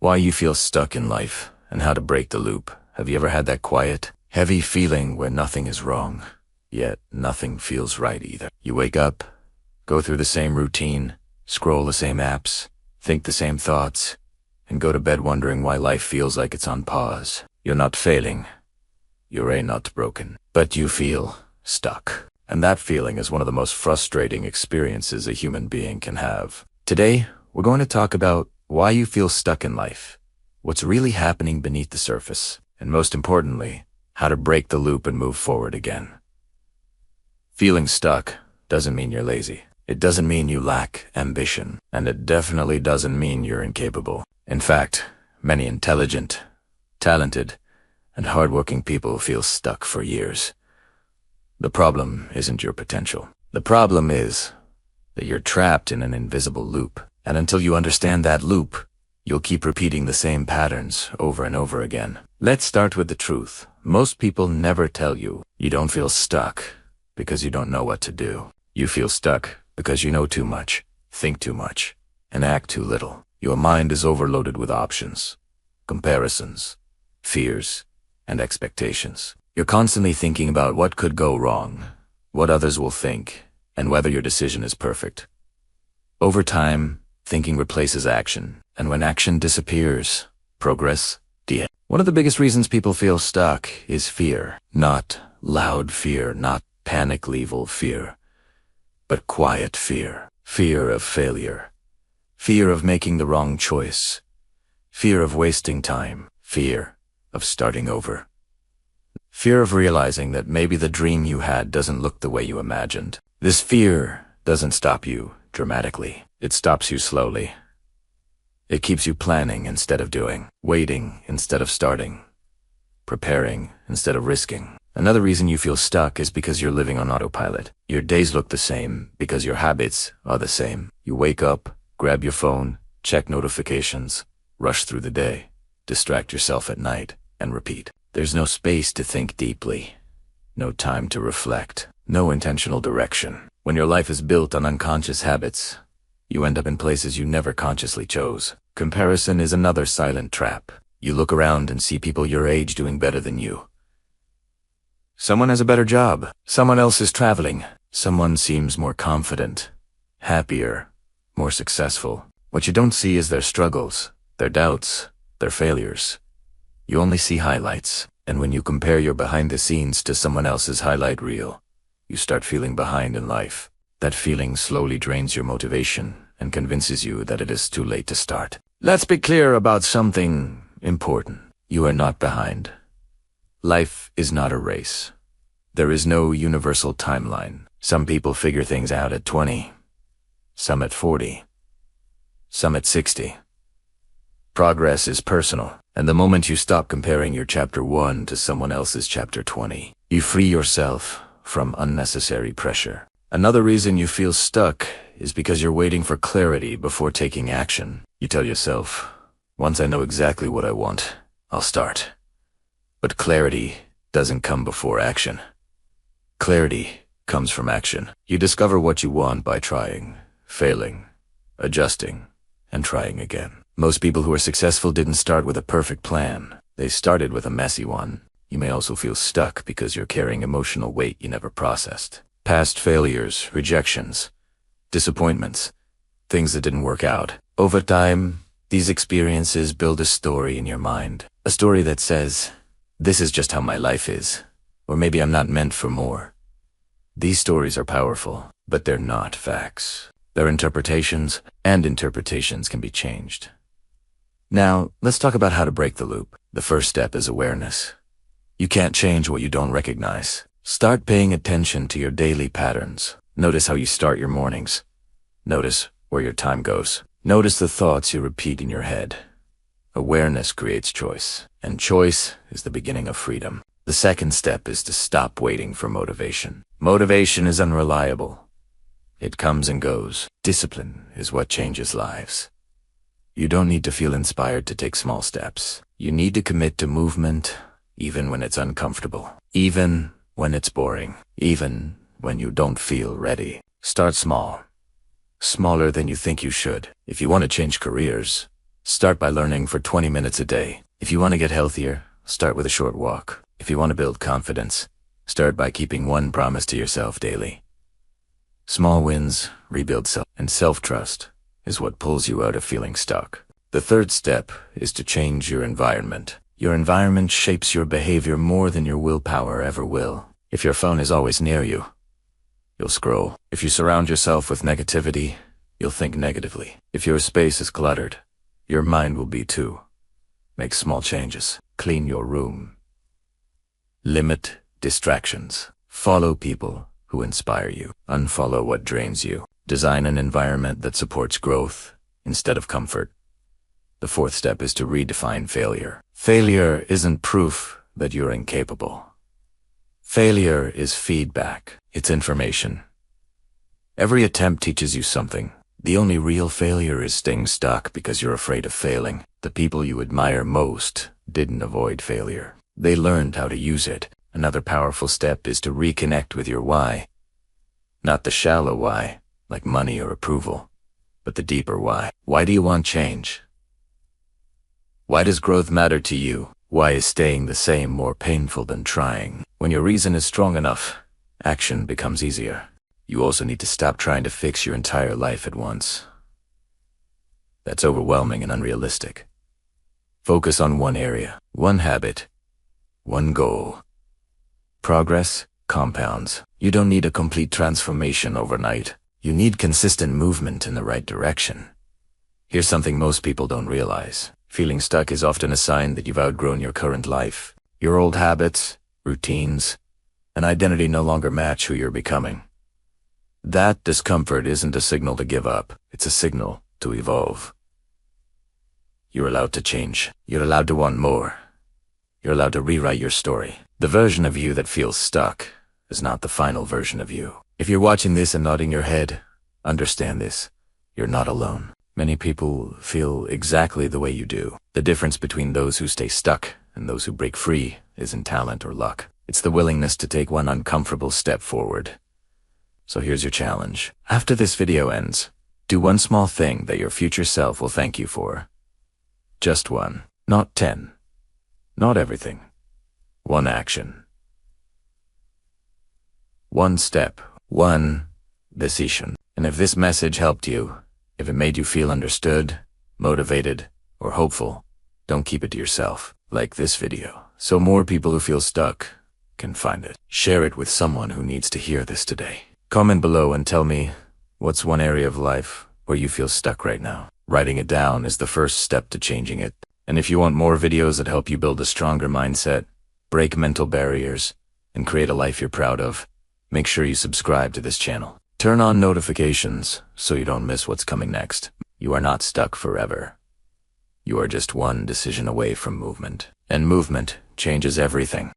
Why you feel stuck in life and how to break the loop. Have you ever had that quiet, heavy feeling where nothing is wrong, yet nothing feels right either? You wake up, go through the same routine, scroll the same apps, think the same thoughts, and go to bed wondering why life feels like it's on pause. You're not failing. You're not broken. But you feel stuck. And that feeling is one of the most frustrating experiences a human being can have. Today, we're going to talk about why you feel stuck in life, what's really happening beneath the surface, and most importantly, how to break the loop and move forward again. Feeling stuck doesn't mean you're lazy. It doesn't mean you lack ambition, and it definitely doesn't mean you're incapable. In fact, many intelligent, talented, and hardworking people feel stuck for years. The problem isn't your potential. The problem is that you're trapped in an invisible loop. And until you understand that loop, you'll keep repeating the same patterns over and over again. Let's start with the truth. Most people never tell you you don't feel stuck because you don't know what to do. You feel stuck because you know too much, think too much, and act too little. Your mind is overloaded with options, comparisons, fears, and expectations. You're constantly thinking about what could go wrong, what others will think, and whether your decision is perfect. Over time, thinking replaces action, and when action disappears, progress dies. One of the biggest reasons people feel stuck is fear. Not loud fear, not panic-level fear, but quiet fear. Fear of failure. Fear of making the wrong choice. Fear of wasting time. Fear of starting over. Fear of realizing that maybe the dream you had doesn't look the way you imagined. This fear doesn't stop you dramatically. It stops you slowly. It keeps you planning instead of doing, waiting instead of starting, preparing instead of risking. Another reason you feel stuck is because you're living on autopilot. Your days look the same because your habits are the same. You wake up, grab your phone, check notifications, rush through the day, distract yourself at night, and repeat. There's no space to think deeply, no time to reflect, no intentional direction. When your life is built on unconscious habits, you end up in places you never consciously chose. Comparison is another silent trap. You look around and see people your age doing better than you. Someone has a better job. Someone else is traveling. Someone seems more confident, happier, more successful. What you don't see is their struggles, their doubts, their failures. You only see highlights, and when you compare your behind the scenes to someone else's highlight reel, you start feeling behind in life. That feeling slowly drains your motivation and convinces you that it is too late to start. Let's be clear about something important. You are not behind. Life is not a race. There is no universal timeline. Some people figure things out at 20, some at 40, some at 60. Progress is personal, and the moment you stop comparing your chapter 1 to someone else's chapter 20, you free yourself from unnecessary pressure. Another reason you feel stuck is because you're waiting for clarity before taking action. You tell yourself, once I know exactly what I want, I'll start. But clarity doesn't come before action. Clarity comes from action. You discover what you want by trying, failing, adjusting, and trying again. Most people who are successful didn't start with a perfect plan. They started with a messy one. You may also feel stuck because you're carrying emotional weight you never processed. Past failures, rejections, disappointments, things that didn't work out. Over time, these experiences build a story in your mind. A story that says, this is just how my life is. Or maybe I'm not meant for more. These stories are powerful, but they're not facts. They're interpretations, and interpretations can be changed. Now, let's talk about how to break the loop. The first step is awareness. You can't change what you don't recognize. Start paying attention to your daily patterns. Notice how you start your mornings. Notice where your time goes. Notice the thoughts you repeat in your head. Awareness creates choice, and choice is the beginning of freedom. The second step is to stop waiting for motivation. Motivation is unreliable. It comes and goes. Discipline is what changes lives. You don't need to feel inspired to take small steps. You need to commit to movement, even when it's uncomfortable, even when it's boring, even when you don't feel ready. Start small. Smaller than you think you should. If you want to change careers, Start by learning for 20 minutes a day. If you want to get healthier, start with a short walk. If you want to build confidence, start by keeping one promise to yourself daily. Small wins rebuild self-trust is what pulls you out of feeling stuck. The third step is to change your environment. Your environment shapes your behavior more than your willpower ever will. If your phone is always near you, you'll scroll. If you surround yourself with negativity, you'll think negatively. If your space is cluttered, your mind will be too. Make small changes. Clean your room. Limit distractions. Follow people who inspire you. Unfollow what drains you. Design an environment that supports growth instead of comfort. The fourth step is to redefine failure. Failure isn't proof that you're incapable. Failure is feedback. It's information. Every attempt teaches you something. The only real failure is staying stuck because you're afraid of failing. The people you admire most didn't avoid failure. They learned how to use it. Another powerful step is to reconnect with your why. Not the shallow why, like money or approval, but the deeper why. Why do you want change? Why does growth matter to you? Why is staying the same more painful than trying? When your reason is strong enough, action becomes easier. You also need to stop trying to fix your entire life at once. That's overwhelming and unrealistic. Focus on one area, one habit, one goal. Progress compounds. You don't need a complete transformation overnight. You need consistent movement in the right direction. Here's something most people don't realize. Feeling stuck is often a sign that you've outgrown your current life. Your old habits, routines, and identity no longer match who you're becoming. That discomfort isn't a signal to give up. It's a signal to evolve. You're allowed to change. You're allowed to want more. You're allowed to rewrite your story. The version of you that feels stuck is not the final version of you. If you're watching this and nodding your head, understand this. You're not alone. Many people feel exactly the way you do. The difference between those who stay stuck and those who break free isn't talent or luck. It's the willingness to take one uncomfortable step forward. So here's your challenge. After this video ends, do one small thing that your future self will thank you for. Just one. Not 10. Not everything. One action. One step. One decision. And if this message helped you, if it made you feel understood, motivated, or hopeful, don't keep it to yourself. Like this video, so more people who feel stuck can find it. Share it with someone who needs to hear this today. Comment below and tell me, what's one area of life where you feel stuck right now? Writing it down is the first step to changing it. And if you want more videos that help you build a stronger mindset, break mental barriers, and create a life you're proud of, make sure you subscribe to this channel. Turn on notifications so you don't miss what's coming next. You are not stuck forever. You are just one decision away from movement. And movement changes everything.